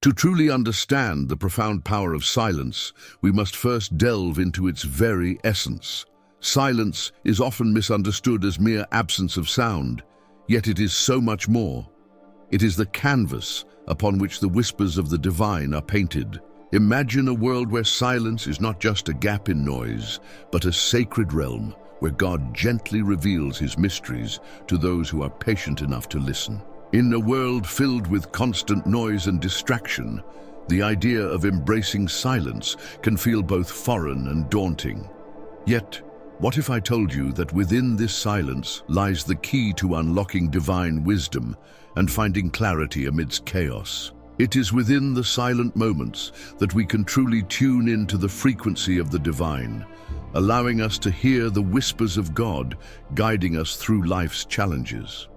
To truly understand the profound power of silence, we must first delve into its very essence. Silence is often misunderstood as mere absence of sound, yet it is so much more. It is the canvas upon which the whispers of the divine are painted. Imagine a world where silence is not just a gap in noise, but a sacred realm where God gently reveals his mysteries to those who are patient enough to listen. In a world filled with constant noise and distraction, the idea of embracing silence can feel both foreign and daunting. Yet, what if I told you that within this silence lies the key to unlocking divine wisdom and finding clarity amidst chaos? It is within the silent moments that we can truly tune into the frequency of the divine, allowing us to hear the whispers of God guiding us through life's challenges.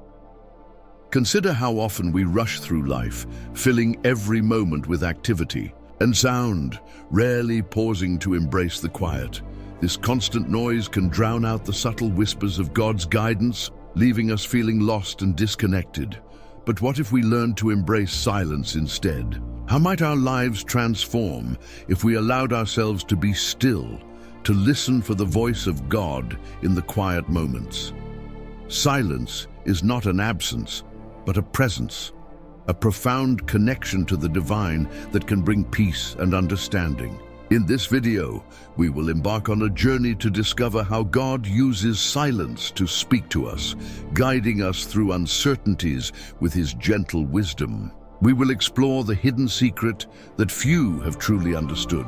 Consider how often we rush through life, filling every moment with activity and sound, rarely pausing to embrace the quiet. This constant noise can drown out the subtle whispers of God's guidance, leaving us feeling lost and disconnected. But what if we learned to embrace silence instead? How might our lives transform if we allowed ourselves to be still, to listen for the voice of God in the quiet moments? Silence is not an absence, but a presence, a profound connection to the divine that can bring peace and understanding. In this video, we will embark on a journey to discover how God uses silence to speak to us, guiding us through uncertainties with his gentle wisdom. We will explore the hidden secret that few have truly understood,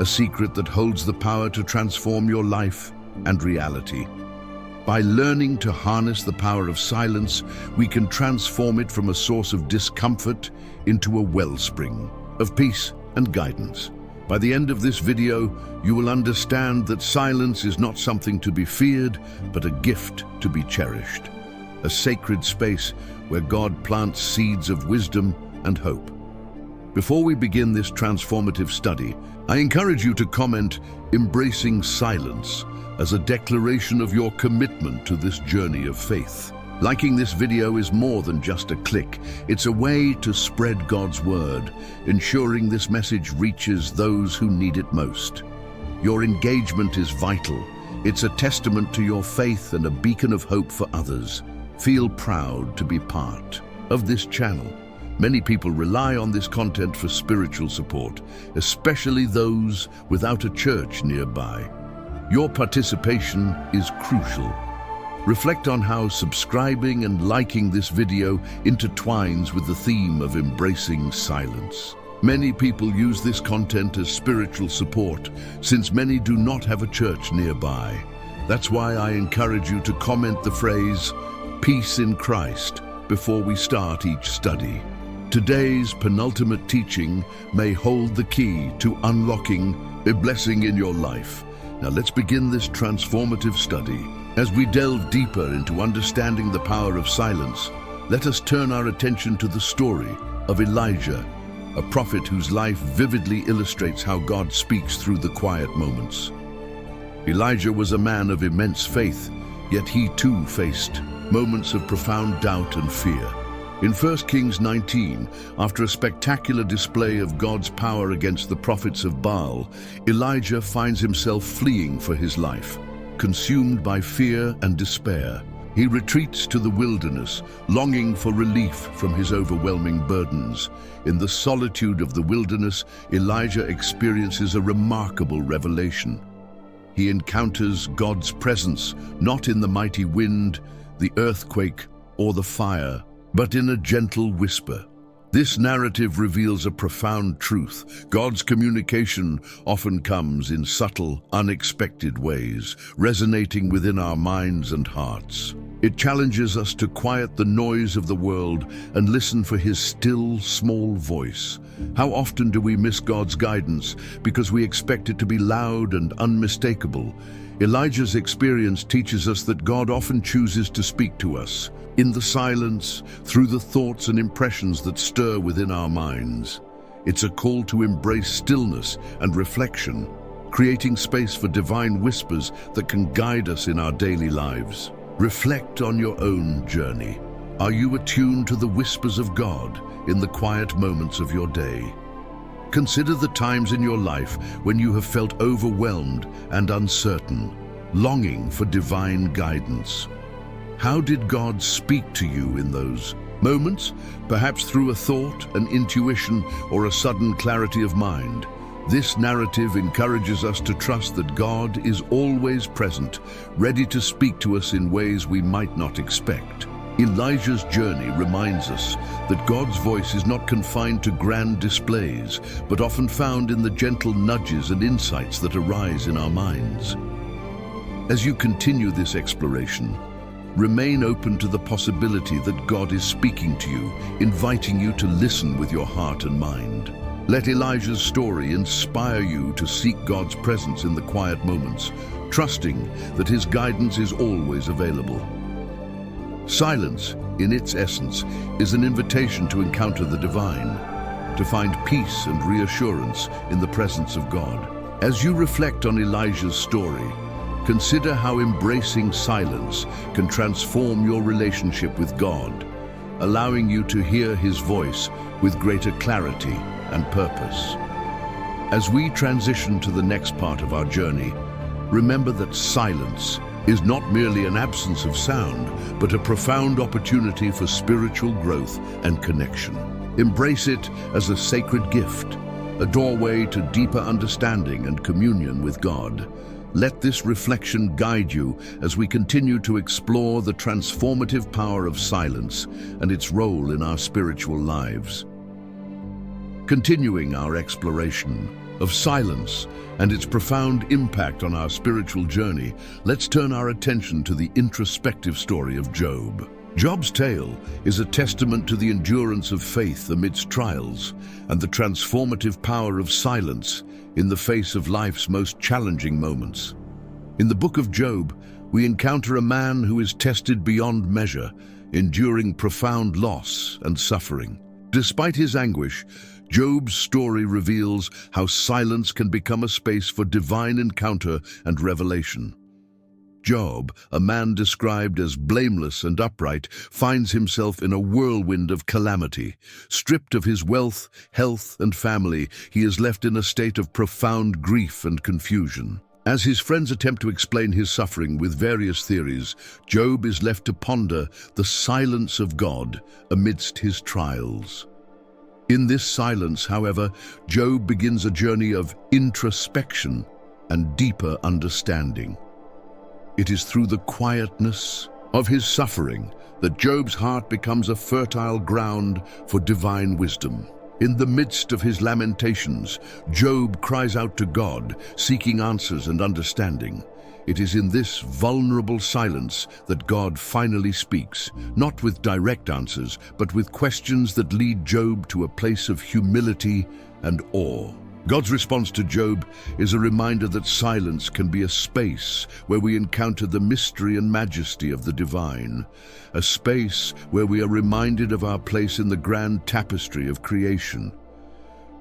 a secret that holds the power to transform your life and reality. By learning to harness the power of silence, we can transform it from a source of discomfort into a wellspring of peace and guidance. By the end of this video, you will understand that silence is not something to be feared, but a gift to be cherished. A sacred space where God plants seeds of wisdom and hope. Before we begin this transformative study, I encourage you to comment "Embracing Silence" as a declaration of your commitment to this journey of faith. Liking this video is more than just a click. It's a way to spread God's word, ensuring this message reaches those who need it most. Your engagement is vital. It's a testament to your faith and a beacon of hope for others. Feel proud to be part of this channel. Many people rely on this content for spiritual support, especially those without a church nearby. Your participation is crucial. Reflect on how subscribing and liking this video intertwines with the theme of embracing silence. Many people use this content as spiritual support, since many do not have a church nearby. That's why I encourage you to comment the phrase, "Peace in Christ," before we start each study. Today's penultimate teaching may hold the key to unlocking a blessing in your life. Now let's begin this transformative study. As we delve deeper into understanding the power of silence, let us turn our attention to the story of Elijah, a prophet whose life vividly illustrates how God speaks through the quiet moments. Elijah was a man of immense faith, yet he too faced moments of profound doubt and fear. In 1 Kings 19, after a spectacular display of God's power against the prophets of Baal, Elijah finds himself fleeing for his life. Consumed by fear and despair, he retreats to the wilderness, longing for relief from his overwhelming burdens. In the solitude of the wilderness, Elijah experiences a remarkable revelation. He encounters God's presence, not in the mighty wind, the earthquake, or the fire, but in a gentle whisper. This narrative reveals a profound truth. God's communication often comes in subtle, unexpected ways, resonating within our minds and hearts. It challenges us to quiet the noise of the world and listen for his still, small voice. How often do we miss God's guidance because we expect it to be loud and unmistakable? Elijah's experience teaches us that God often chooses to speak to us in the silence, through the thoughts and impressions that stir within our minds. It's a call to embrace stillness and reflection, creating space for divine whispers that can guide us in our daily lives. Reflect on your own journey. Are you attuned to the whispers of God in the quiet moments of your day? Consider the times in your life when you have felt overwhelmed and uncertain, longing for divine guidance. How did God speak to you in those moments? Perhaps through a thought, an intuition, or a sudden clarity of mind. This narrative encourages us to trust that God is always present, ready to speak to us in ways we might not expect. Elijah's journey reminds us that God's voice is not confined to grand displays, but often found in the gentle nudges and insights that arise in our minds. As you continue this exploration, remain open to the possibility that God is speaking to you, inviting you to listen with your heart and mind. Let Elijah's story inspire you to seek God's presence in the quiet moments, trusting that His guidance is always available. Silence, in its essence, is an invitation to encounter the divine, to find peace and reassurance in the presence of God. As you reflect on Elijah's story, consider how embracing silence can transform your relationship with God, allowing you to hear His voice with greater clarity and purpose. As we transition to the next part of our journey, remember that silence is not merely an absence of sound, but a profound opportunity for spiritual growth and connection. Embrace it as a sacred gift, a doorway to deeper understanding and communion with God. Let this reflection guide you as we continue to explore the transformative power of silence and its role in our spiritual lives. Continuing our exploration of silence and its profound impact on our spiritual journey, let's turn our attention to the introspective story of Job. Job's tale is a testament to the endurance of faith amidst trials and the transformative power of silence in the face of life's most challenging moments. In the book of Job, we encounter a man who is tested beyond measure, enduring profound loss and suffering. Despite his anguish, Job's story reveals how silence can become a space for divine encounter and revelation. Job, a man described as blameless and upright, finds himself in a whirlwind of calamity. Stripped of his wealth, health, and family, he is left in a state of profound grief and confusion. As his friends attempt to explain his suffering with various theories, Job is left to ponder the silence of God amidst his trials. In this silence, however, Job begins a journey of introspection and deeper understanding. It is through the quietness of his suffering that Job's heart becomes a fertile ground for divine wisdom. In the midst of his lamentations, Job cries out to God, seeking answers and understanding. It is in this vulnerable silence that God finally speaks, not with direct answers, but with questions that lead Job to a place of humility and awe. God's response to Job is a reminder that silence can be a space where we encounter the mystery and majesty of the divine, a space where we are reminded of our place in the grand tapestry of creation.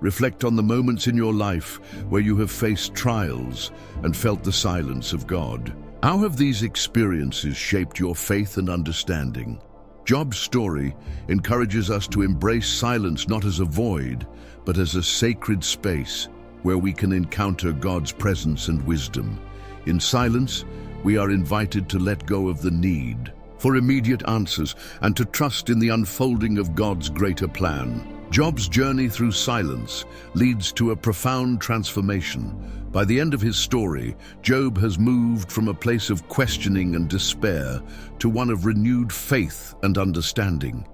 Reflect on the moments in your life where you have faced trials and felt the silence of God. How have these experiences shaped your faith and understanding? Job's story encourages us to embrace silence not as a void, but as a sacred space where we can encounter God's presence and wisdom. In silence, we are invited to let go of the need for immediate answers and to trust in the unfolding of God's greater plan. Job's journey through silence leads to a profound transformation. By the end of his story, Job has moved from a place of questioning and despair to one of renewed faith and understanding.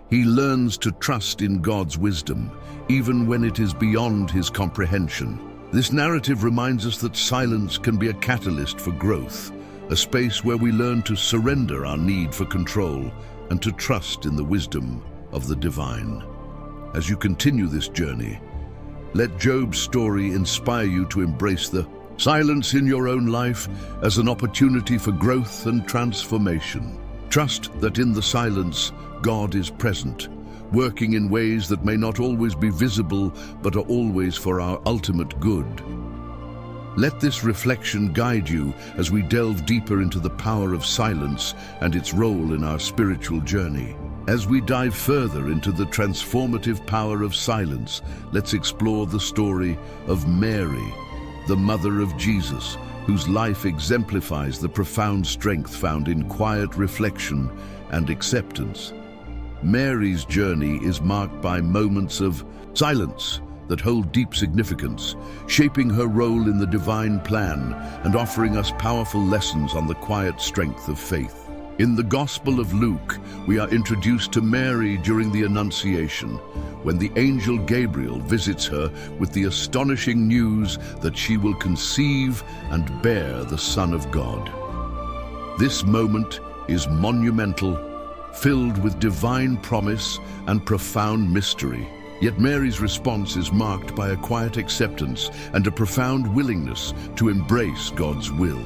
He learns to trust in God's wisdom, even when it is beyond his comprehension. This narrative reminds us that silence can be a catalyst for growth, a space where we learn to surrender our need for control and to trust in the wisdom of the divine. As you continue this journey, let Job's story inspire you to embrace the silence in your own life as an opportunity for growth and transformation. Trust that in the silence, God is present, working in ways that may not always be visible, but are always for our ultimate good. Let this reflection guide you as we delve deeper into the power of silence and its role in our spiritual journey. As we dive further into the transformative power of silence, let's explore the story of Mary, the mother of Jesus, whose life exemplifies the profound strength found in quiet reflection and acceptance. Mary's journey is marked by moments of silence that hold deep significance, shaping her role in the divine plan and offering us powerful lessons on the quiet strength of faith. In the Gospel of Luke, we are introduced to Mary during the Annunciation, when the angel Gabriel visits her with the astonishing news that she will conceive and bear the Son of God. This moment is monumental, filled with divine promise and profound mystery. Yet Mary's response is marked by a quiet acceptance and a profound willingness to embrace God's will.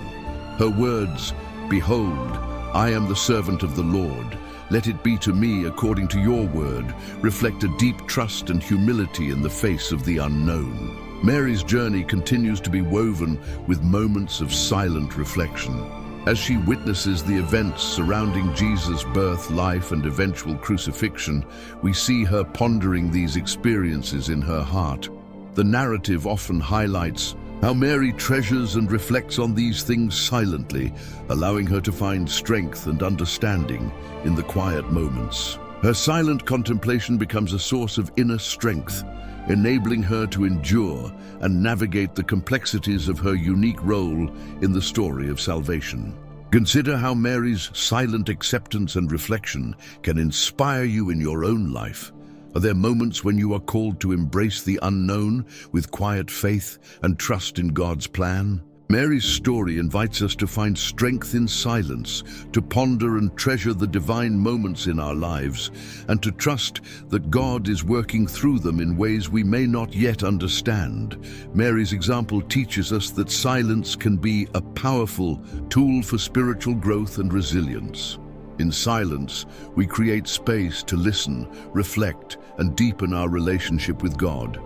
Her words, "Behold, I am the servant of the Lord. Let it be to me according to your word," reflect a deep trust and humility in the face of the unknown. Mary's journey continues to be woven with moments of silent reflection. As she witnesses the events surrounding Jesus' birth, life, and eventual crucifixion, we see her pondering these experiences in her heart. The narrative often highlights how Mary treasures and reflects on these things silently, allowing her to find strength and understanding in the quiet moments. Her silent contemplation becomes a source of inner strength, enabling her to endure and navigate the complexities of her unique role in the story of salvation. Consider how Mary's silent acceptance and reflection can inspire you in your own life. Are there moments when you are called to embrace the unknown with quiet faith and trust in God's plan? Mary's story invites us to find strength in silence, to ponder and treasure the divine moments in our lives, and to trust that God is working through them in ways we may not yet understand. Mary's example teaches us that silence can be a powerful tool for spiritual growth and resilience. In silence, we create space to listen, reflect, and deepen our relationship with God.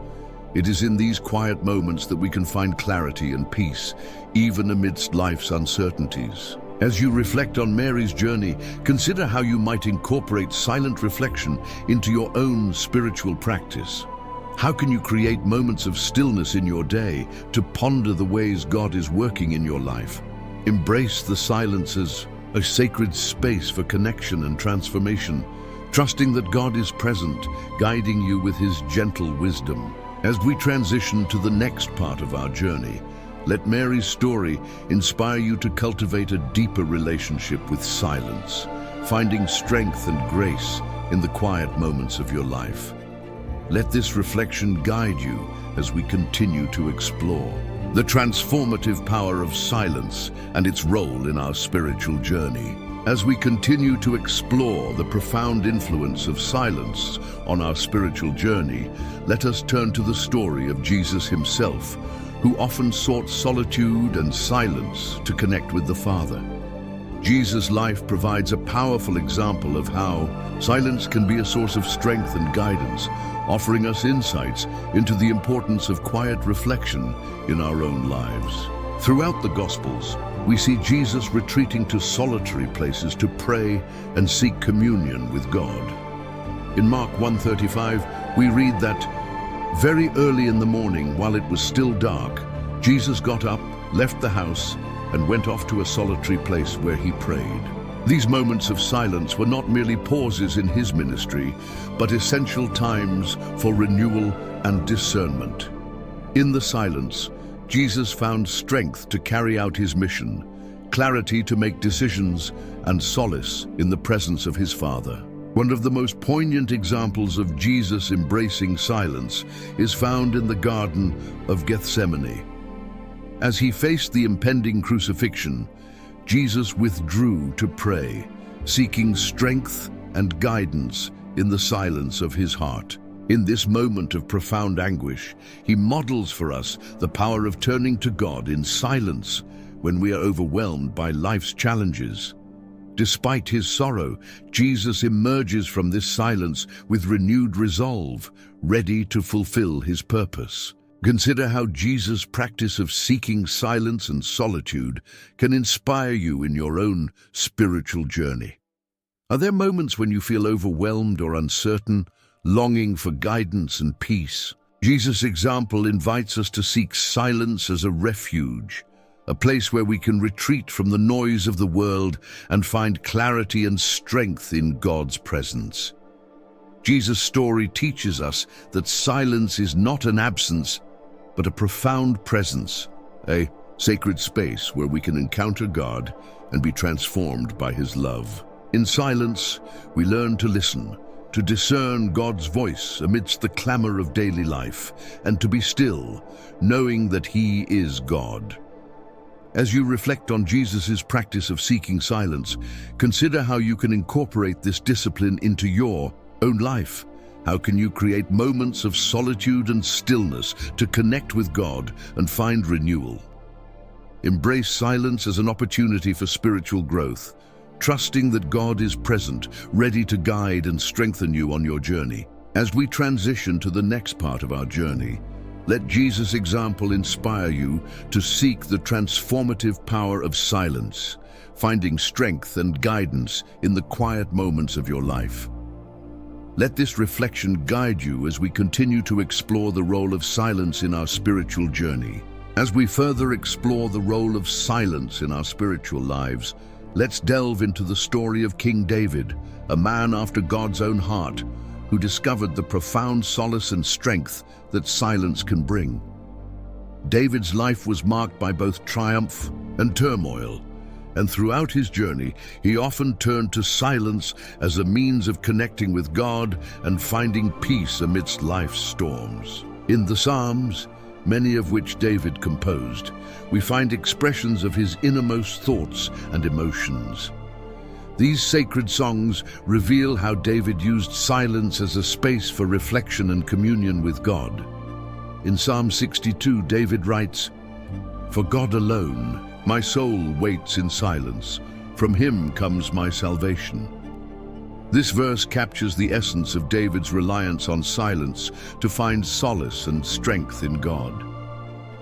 It is in these quiet moments that we can find clarity and peace, even amidst life's uncertainties. As you reflect on Mary's journey, consider how you might incorporate silent reflection into your own spiritual practice. How can you create moments of stillness in your day to ponder the ways God is working in your life? Embrace the silence as a sacred space for connection and transformation, trusting that God is present, guiding you with His gentle wisdom. As we transition to the next part of our journey, let Mary's story inspire you to cultivate a deeper relationship with silence, finding strength and grace in the quiet moments of your life. Let this reflection guide you as we continue to explore the transformative power of silence and its role in our spiritual journey. As we continue to explore the profound influence of silence on our spiritual journey, let us turn to the story of Jesus himself, who often sought solitude and silence to connect with the Father. Jesus' life provides a powerful example of how silence can be a source of strength and guidance, offering us insights into the importance of quiet reflection in our own lives. Throughout the Gospels, we see Jesus retreating to solitary places to pray and seek communion with God. In Mark 1:35, we read that, "Very early in the morning, while it was still dark, Jesus got up, left the house, and went off to a solitary place where he prayed." These moments of silence were not merely pauses in his ministry, but essential times for renewal and discernment. In the silence, Jesus found strength to carry out his mission, clarity to make decisions, and solace in the presence of his Father. One of the most poignant examples of Jesus embracing silence is found in the Garden of Gethsemane. As he faced the impending crucifixion, Jesus withdrew to pray, seeking strength and guidance in the silence of his heart. In this moment of profound anguish, he models for us the power of turning to God in silence when we are overwhelmed by life's challenges. Despite his sorrow, Jesus emerges from this silence with renewed resolve, ready to fulfill his purpose. Consider how Jesus' practice of seeking silence and solitude can inspire you in your own spiritual journey. Are there moments when you feel overwhelmed or uncertain, longing for guidance and peace? Jesus' example invites us to seek silence as a refuge, a place where we can retreat from the noise of the world and find clarity and strength in God's presence. Jesus' story teaches us that silence is not an absence, but a profound presence, a sacred space where we can encounter God and be transformed by His love. In silence, we learn to listen, to discern God's voice amidst the clamor of daily life, and to be still, knowing that He is God. As you reflect on Jesus' practice of seeking silence, consider how you can incorporate this discipline into your own life. How can you create moments of solitude and stillness to connect with God and find renewal? Embrace silence as an opportunity for spiritual growth, trusting that God is present, ready to guide and strengthen you on your journey. As we transition to the next part of our journey, let Jesus' example inspire you to seek the transformative power of silence, finding strength and guidance in the quiet moments of your life. Let this reflection guide you as we continue to explore the role of silence in our spiritual journey. As we further explore the role of silence in our spiritual lives, let's delve into the story of King David, a man after God's own heart, who discovered the profound solace and strength that silence can bring. David's life was marked by both triumph and turmoil, and throughout his journey, he often turned to silence as a means of connecting with God and finding peace amidst life's storms. In the Psalms, many of which David composed, we find expressions of his innermost thoughts and emotions. These sacred songs reveal how David used silence as a space for reflection and communion with God. In Psalm 62, David writes, "For God alone, my soul waits in silence. From Him comes my salvation." This verse captures the essence of David's reliance on silence to find solace and strength in God.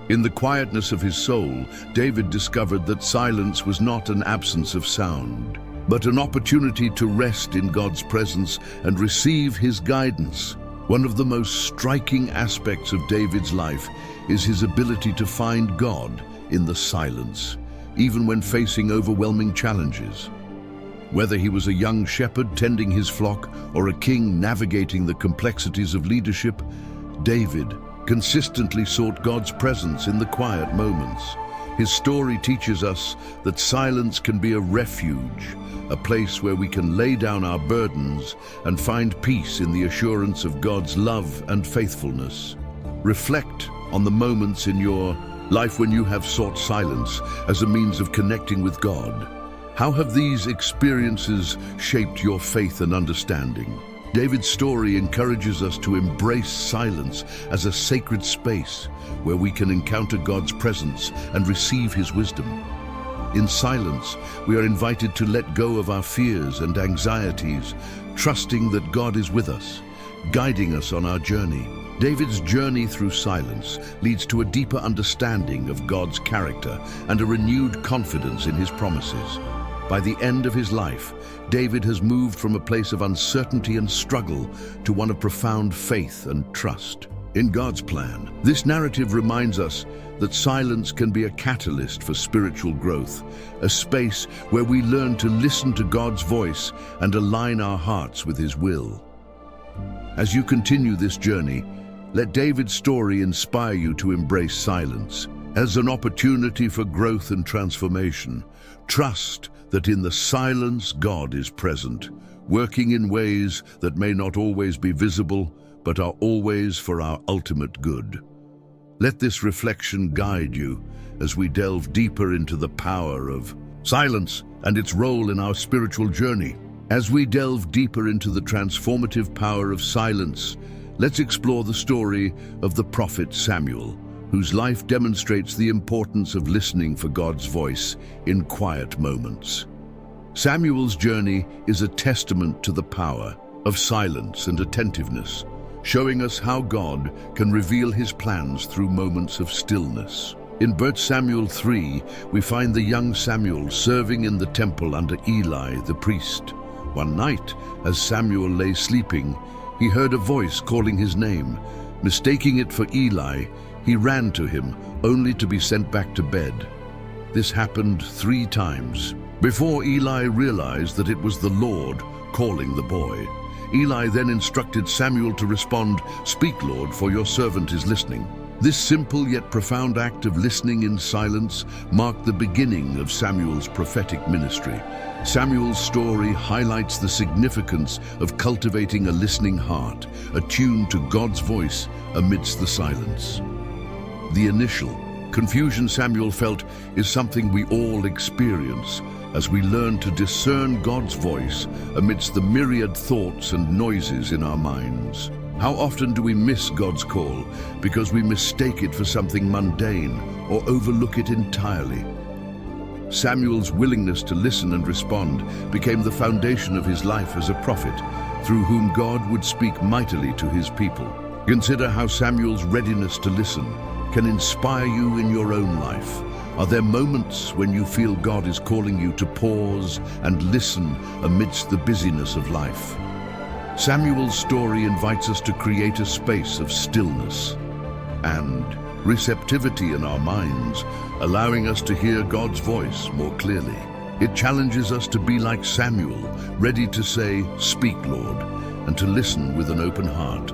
In the quietness of his soul, David discovered that silence was not an absence of sound, but an opportunity to rest in God's presence and receive His guidance. One of the most striking aspects of David's life is his ability to find God in the silence, even when facing overwhelming challenges. Whether he was a young shepherd tending his flock or a king navigating the complexities of leadership, David consistently sought God's presence in the quiet moments. His story teaches us that silence can be a refuge, a place where we can lay down our burdens and find peace in the assurance of God's love and faithfulness. Reflect on the moments in your life when you have sought silence as a means of connecting with God. How have these experiences shaped your faith and understanding? David's story encourages us to embrace silence as a sacred space where we can encounter God's presence and receive His wisdom. In silence, we are invited to let go of our fears and anxieties, trusting that God is with us, guiding us on our journey. David's journey through silence leads to a deeper understanding of God's character and a renewed confidence in His promises. By the end of his life, David has moved from a place of uncertainty and struggle to one of profound faith and trust in God's plan. This narrative reminds us that silence can be a catalyst for spiritual growth, a space where we learn to listen to God's voice and align our hearts with His will. As you continue this journey, let David's story inspire you to embrace silence as an opportunity for growth and transformation. Trust that in the silence God is present, working in ways that may not always be visible, but are always for our ultimate good. Let this reflection guide you as we delve deeper into the power of silence and its role in our spiritual journey. As we delve deeper into the transformative power of silence, let's explore the story of the prophet Samuel, whose life demonstrates the importance of listening for God's voice in quiet moments. Samuel's journey is a testament to the power of silence and attentiveness, showing us how God can reveal His plans through moments of stillness. In 1 Samuel 3, we find the young Samuel serving in the temple under Eli the priest. One night, as Samuel lay sleeping, he heard a voice calling his name. Mistaking it for Eli, he ran to him, only to be sent back to bed. This happened 3 times, before Eli realized that it was the Lord calling the boy. Eli then instructed Samuel to respond, "Speak, Lord, for your servant is listening." This simple yet profound act of listening in silence marked the beginning of Samuel's prophetic ministry. Samuel's story highlights the significance of cultivating a listening heart, attuned to God's voice amidst the silence. The initial confusion Samuel felt is something we all experience as we learn to discern God's voice amidst the myriad thoughts and noises in our minds. How often do we miss God's call because we mistake it for something mundane or overlook it entirely? Samuel's willingness to listen and respond became the foundation of his life as a prophet, through whom God would speak mightily to his people. Consider how Samuel's readiness to listen can inspire you in your own life. Are there moments when you feel God is calling you to pause and listen amidst the busyness of life? Samuel's story invites us to create a space of stillness and receptivity in our minds, allowing us to hear God's voice more clearly. It challenges us to be like Samuel, ready to say, "Speak, Lord," and to listen with an open heart.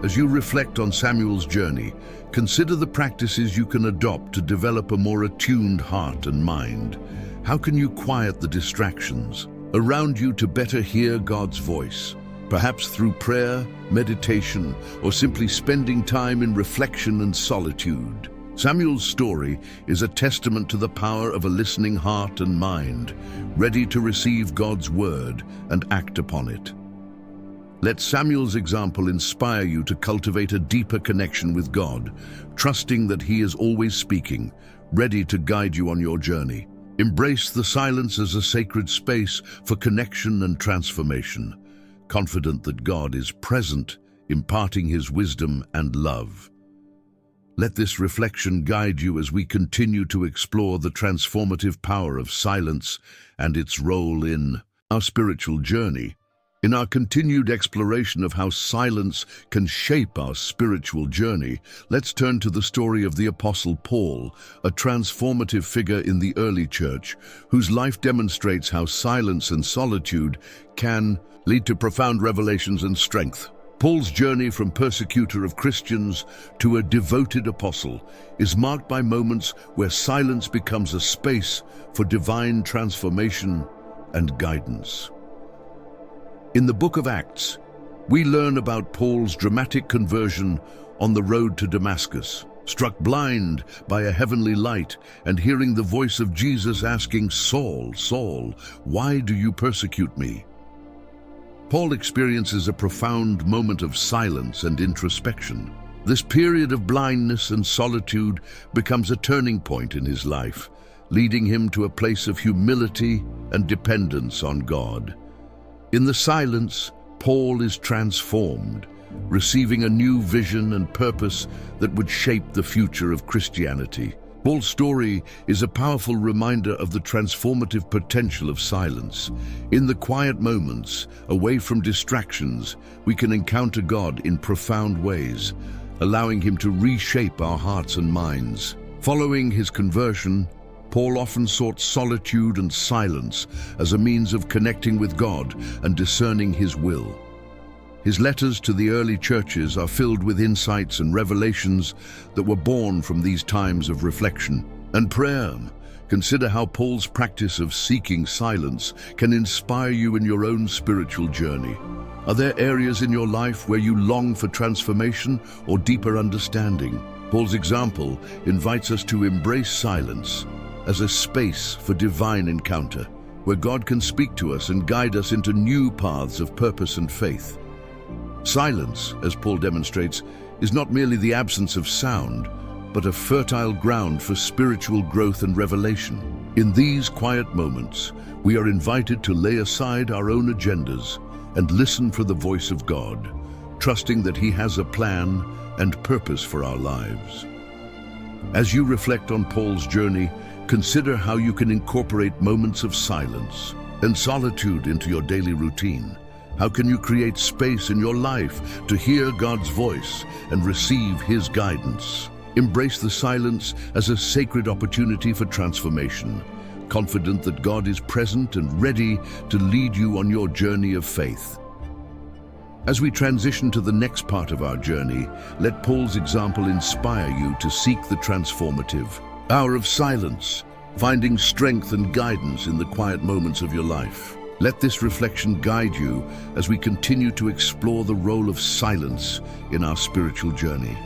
As you reflect on Samuel's journey, consider the practices you can adopt to develop a more attuned heart and mind. How can you quiet the distractions around you to better hear God's voice? Perhaps through prayer, meditation, or simply spending time in reflection and solitude. Samuel's story is a testament to the power of a listening heart and mind, ready to receive God's word and act upon it. Let Samuel's example inspire you to cultivate a deeper connection with God, trusting that He is always speaking, ready to guide you on your journey. Embrace the silence as a sacred space for connection and transformation, confident that God is present, imparting His wisdom and love. Let this reflection guide you as we continue to explore the transformative power of silence and its role in our spiritual journey. In our continued exploration of how silence can shape our spiritual journey, let's turn to the story of the Apostle Paul, a transformative figure in the early church, whose life demonstrates how silence and solitude can lead to profound revelations and strength. Paul's journey from persecutor of Christians to a devoted apostle is marked by moments where silence becomes a space for divine transformation and guidance. In the book of Acts, we learn about Paul's dramatic conversion on the road to Damascus. Struck blind by a heavenly light and hearing the voice of Jesus asking, "Saul, Saul, why do you persecute me?" Paul experiences a profound moment of silence and introspection. This period of blindness and solitude becomes a turning point in his life, leading him to a place of humility and dependence on God. In the silence, Paul is transformed, receiving a new vision and purpose that would shape the future of Christianity. Paul's story is a powerful reminder of the transformative potential of silence. In the quiet moments, away from distractions, we can encounter God in profound ways, allowing Him to reshape our hearts and minds. Following his conversion, Paul often sought solitude and silence as a means of connecting with God and discerning His will. His letters to the early churches are filled with insights and revelations that were born from these times of reflection and prayer. Consider how Paul's practice of seeking silence can inspire you in your own spiritual journey. Are there areas in your life where you long for transformation or deeper understanding? Paul's example invites us to embrace silence as a space for divine encounter, where God can speak to us and guide us into new paths of purpose and faith. Silence, as Paul demonstrates, is not merely the absence of sound, but a fertile ground for spiritual growth and revelation. In these quiet moments, we are invited to lay aside our own agendas and listen for the voice of God, trusting that He has a plan and purpose for our lives. As you reflect on Paul's journey, consider how you can incorporate moments of silence, and solitude into your daily routine? How can you create space in your life to hear God's voice and receive His guidance? Embrace the silence as a sacred opportunity for transformation, confident that God is present and ready to lead you on your journey of faith. As we transition to the next part of our journey, let Paul's example inspire you to seek the transformative power of silence, finding strength and guidance in the quiet moments of your life. Let this reflection guide you as we continue to explore the role of silence in our spiritual journey.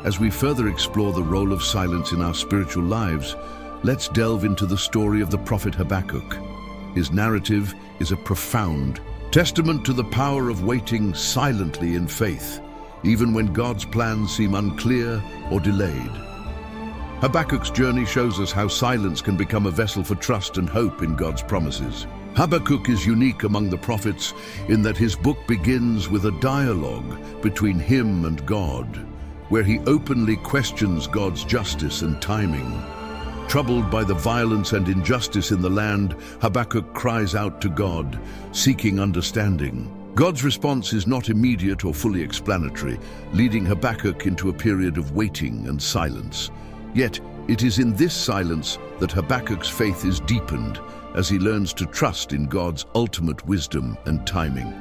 As we further explore the role of silence in our spiritual lives, let's delve into the story of the prophet Habakkuk. His narrative is a profound testament to the power of waiting silently in faith, even when God's plans seem unclear or delayed. Habakkuk's journey shows us how silence can become a vessel for trust and hope in God's promises. Habakkuk is unique among the prophets in that his book begins with a dialogue between him and God, where he openly questions God's justice and timing. Troubled by the violence and injustice in the land, Habakkuk cries out to God, seeking understanding. God's response is not immediate or fully explanatory, leading Habakkuk into a period of waiting and silence. Yet, it is in this silence that Habakkuk's faith is deepened as he learns to trust in God's ultimate wisdom and timing.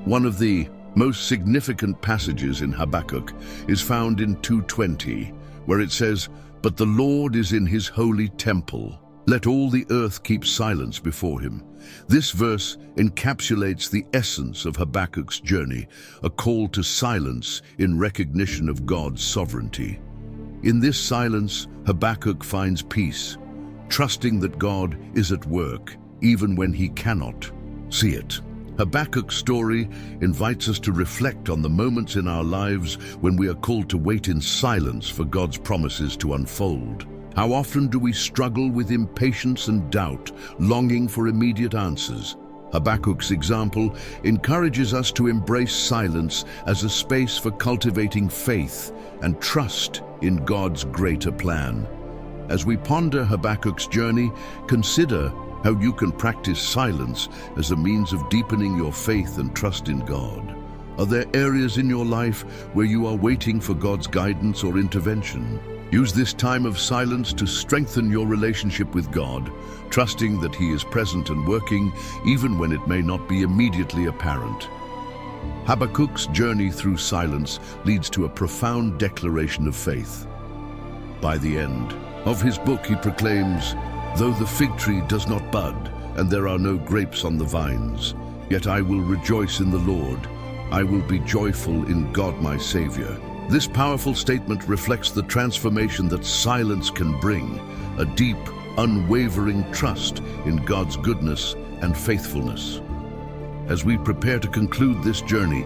One of the most significant passages in Habakkuk is found in 2:20, where it says, "But the Lord is in his holy temple. Let all the earth keep silence before him." This verse encapsulates the essence of Habakkuk's journey, a call to silence in recognition of God's sovereignty. In this silence, Habakkuk finds peace, trusting that God is at work, even when he cannot see it. Habakkuk's story invites us to reflect on the moments in our lives when we are called to wait in silence for God's promises to unfold. How often do we struggle with impatience and doubt, longing for immediate answers? Habakkuk's example encourages us to embrace silence as a space for cultivating faith and trust in God's greater plan. As we ponder Habakkuk's journey, consider how you can practice silence as a means of deepening your faith and trust in God. Are there areas in your life where you are waiting for God's guidance or intervention? Use this time of silence to strengthen your relationship with God, trusting that He is present and working even when it may not be immediately apparent. Habakkuk's journey through silence leads to a profound declaration of faith. By the end of his book, he proclaims, "Though the fig tree does not bud, and there are no grapes on the vines, yet I will rejoice in the Lord. I will be joyful in God my Savior." This powerful statement reflects the transformation that silence can bring, a deep, unwavering trust in God's goodness and faithfulness. As we prepare to conclude this journey,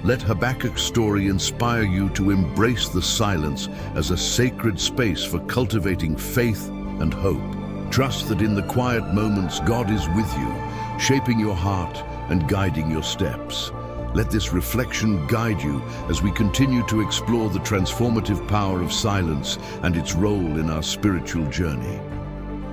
let Habakkuk's story inspire you to embrace the silence as a sacred space for cultivating faith and hope. Trust that in the quiet moments God is with you, shaping your heart and guiding your steps. Let this reflection guide you as we continue to explore the transformative power of silence and its role in our spiritual journey.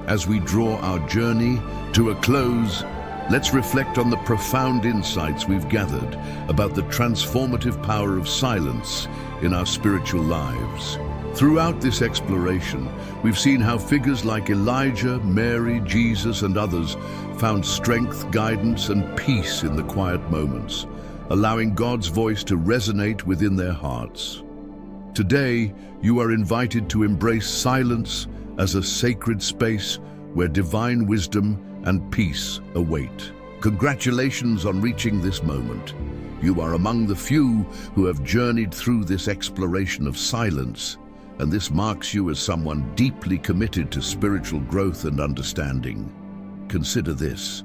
As we draw our journey to a close, let's reflect on the profound insights we've gathered about the transformative power of silence in our spiritual lives. Throughout this exploration, we've seen how figures like Elijah, Mary, Jesus, and others found strength, guidance, and peace in the quiet moments, allowing God's voice to resonate within their hearts. Today, you are invited to embrace silence as a sacred space where divine wisdom and peace await. Congratulations on reaching this moment. You are among the few who have journeyed through this exploration of silence, and this marks you as someone deeply committed to spiritual growth and understanding. Consider this: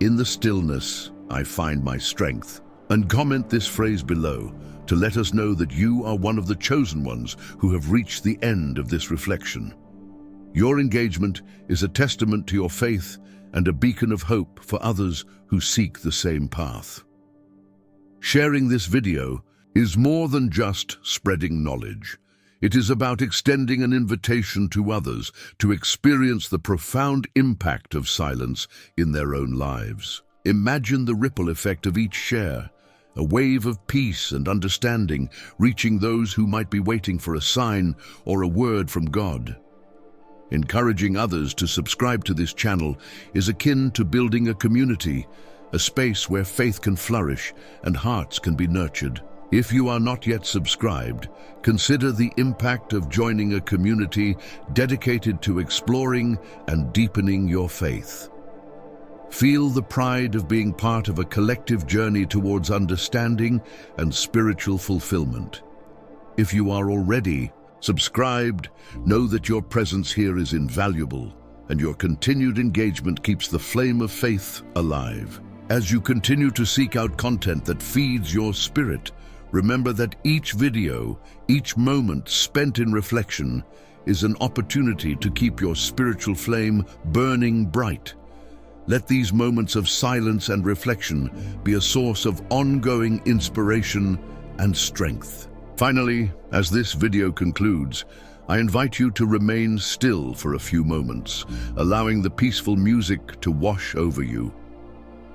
"In the stillness, I find my strength." And comment this phrase below to let us know that you are one of the chosen ones who have reached the end of this reflection. Your engagement is a testament to your faith and a beacon of hope for others who seek the same path. Sharing this video is more than just spreading knowledge. It is about extending an invitation to others to experience the profound impact of silence in their own lives. Imagine the ripple effect of each share, a wave of peace and understanding reaching those who might be waiting for a sign or a word from God. Encouraging others to subscribe to this channel is akin to building a community, a space where faith can flourish and hearts can be nurtured. If you are not yet subscribed, consider the impact of joining a community dedicated to exploring and deepening your faith. Feel the pride of being part of a collective journey towards understanding and spiritual fulfillment. If you are already subscribed, know that your presence here is invaluable, and your continued engagement keeps the flame of faith alive. As you continue to seek out content that feeds your spirit, remember that each video, each moment spent in reflection, is an opportunity to keep your spiritual flame burning bright. Let these moments of silence and reflection be a source of ongoing inspiration and strength. Finally, as this video concludes, I invite you to remain still for a few moments, allowing the peaceful music to wash over you.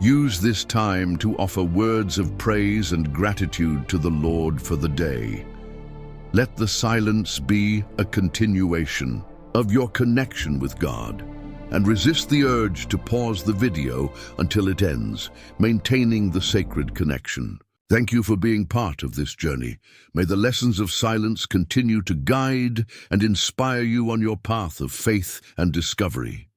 Use this time to offer words of praise and gratitude to the Lord for the day. Let the silence be a continuation of your connection with God, and resist the urge to pause the video until it ends, maintaining the sacred connection. Thank you for being part of this journey. May the lessons of silence continue to guide and inspire you on your path of faith and discovery.